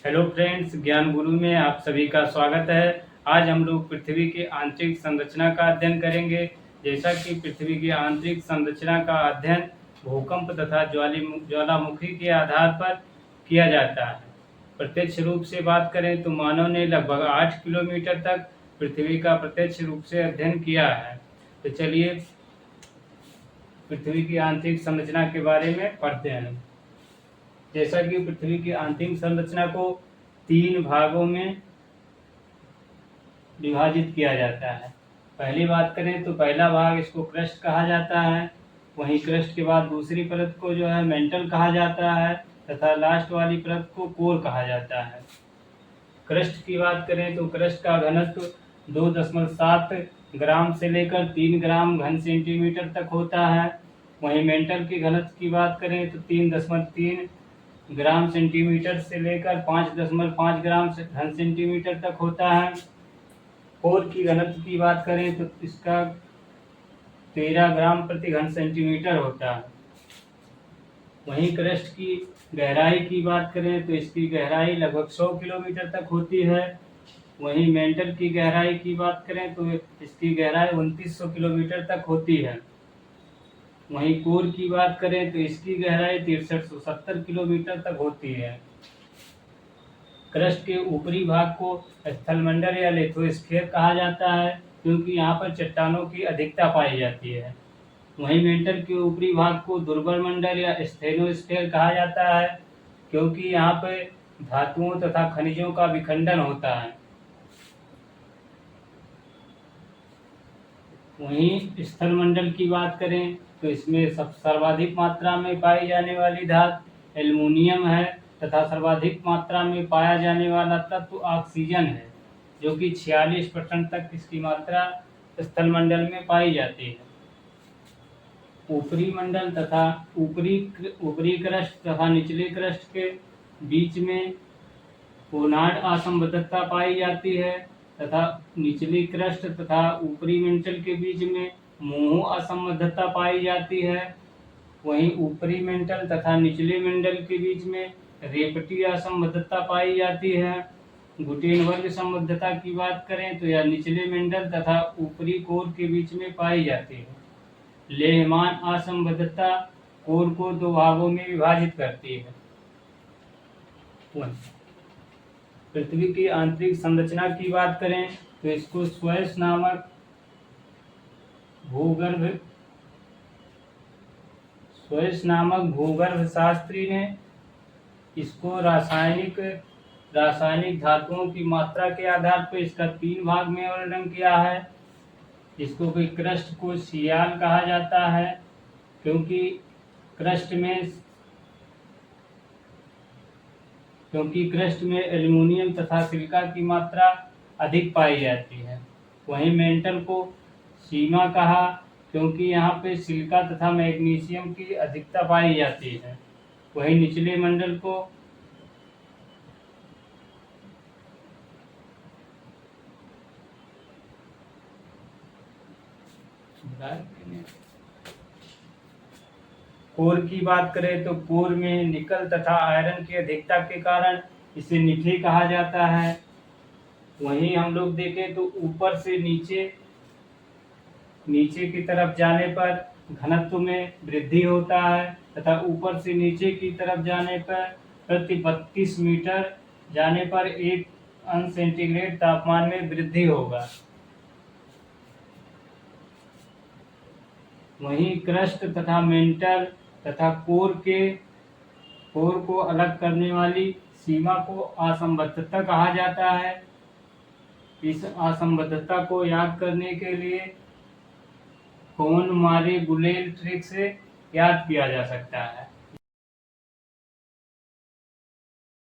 Hello friends, ज्ञान गुरु में आप सभी का स्वागत है। आज हम लोग पृथ्वी की आंतरिक संरचना का अध्ययन करेंगे। जैसा कि पृथ्वी की आंतरिक संरचना का अध्ययन भूकंप तथा ज्वालामुखी के आधार पर किया जाता है। प्रत्यक्ष रूप से बात करें तो मानव ने लगभग 8 किलोमीटर तक पृथ्वी का प्रत्यक्ष रूप से अध्ययन किया है। तो चलिए पृथ्वी की आंतरिक संरचना के बारे में पढ़ते हैं। जैसा कि पृथ्वी की आंतरिक संरचना को 3 भागों में विभाजित किया जाता है। पहली बात करें तो पहला भाग इसको क्रस्ट कहा जाता है। वहीं क्रस्ट के बाद दूसरी परत को जो है मेंटल कहा जाता है तथा लास्ट वाली परत को कोर कहा जाता है। क्रस्ट की बात करें तो क्रस्ट का घनत्व 2.7 ग्राम से लेकर 3 ग्राम घन सेंटीमीटर तक होता है। वहीं मेंटल के घनत्व की बात करें तो 3.3 ग्राम सेंटीमीटर से लेकर 5.5 ग्राम घन सेंटीमीटर तक होता है। कोर की घनत्व की बात करें तो इसका 13 ग्राम प्रति घन सेंटीमीटर होता है। वहीं क्रस्ट की गहराई की बात करें तो इसकी गहराई लगभग 100 किलोमीटर तक होती है। वहीं मेंटल की गहराई की बात करें तो इसकी गहराई 2900 किलोमीटर तक होती है। वहीं कोर की बात करें तो इसकी गहराई 6370 किलोमीटर तक होती है। क्रस्ट के ऊपरी भाग को स्थलमंडल या लिथोस्फीयर कहा जाता है क्योंकि यहाँ पर चट्टानों की अधिकता पाई जाती है। वहीं मेंटल के ऊपरी भाग को दुर्बल मंडल या स्टेनोस्फीयर कहा जाता है क्योंकि यहाँ पर धातुओं तथा खनिजों का विखंडन होता है। वहीं स्थलमंडल की बात करें तो इसमें सर्वाधिक मात्रा में पाई जाने वाली धातु एल्युमिनियम है तथा सर्वाधिक मात्रा में पाया जाने वाला तत्व ऑक्सीजन है, जो कि 46% तक इसकी मात्रा स्थलमंडल में पाई जाती है। ऊपरी मंडल तथा ऊपरी क्रस्ट तथा निचले क्रस्ट के बीच में कोनार्ड असंबद्धता पाई जाती है तथा निचली क्रस्ट तथा ऊपरी मेंटल के बीच में मोह असंबद्धता पाई जाती है। वहीं ऊपरी मेंटल तथा निचले मेंटल के बीच में रेपटी असंबद्धता पाई जाती है। गुटेनबर्ग संबद्धता की बात करें तो यह निचले मेंटल तथा ऊपरी कोर के बीच में पाई जाती है। लेहमान असंबद्धता कोर को 2 भागों में विभाजित करती है। पृथ्वी की आंतरिक संरचना की बात करें तो इसको स्वेस नामक भूगर्भ शास्त्री ने इसको रासायनिक धातुओं की मात्रा के आधार पर इसका 3 भाग में वर्णन किया है। इसको कोई क्रस्ट को सियाल कहा जाता है क्योंकि क्रस्ट में एल्युमिनियम तथा सिलिका की मात्रा अधिक पाई जाती है। वहीं मेंटल को सीमा कहा क्योंकि यहाँ पे सिलिका तथा मैग्नीशियम की अधिकता पाई जाती है। वहीं निचले मंडल को कोर की बात करें तो कोर में निकल तथा आयरन की अधिकता के कारण इसे निकली कहा जाता है। वहीं हम लोग देखें तो ऊपर से नीचे की तरफ जाने पर घनत्व में वृद्धि होता है तथा ऊपर से नीचे की तरफ जाने पर प्रति 32 मीटर जाने पर 1 अंश सेंटीग्रेड तापमान में वृद्धि होगा। वहीं क्रस्ट तथा मेंटल तथा कोर को अलग करने वाली सीमा को असंबद्धता कहा जाता है। इस असंबद्धता को याद करने के लिए कौन मारे गुलेल ट्रिक से याद किया जा सकता है।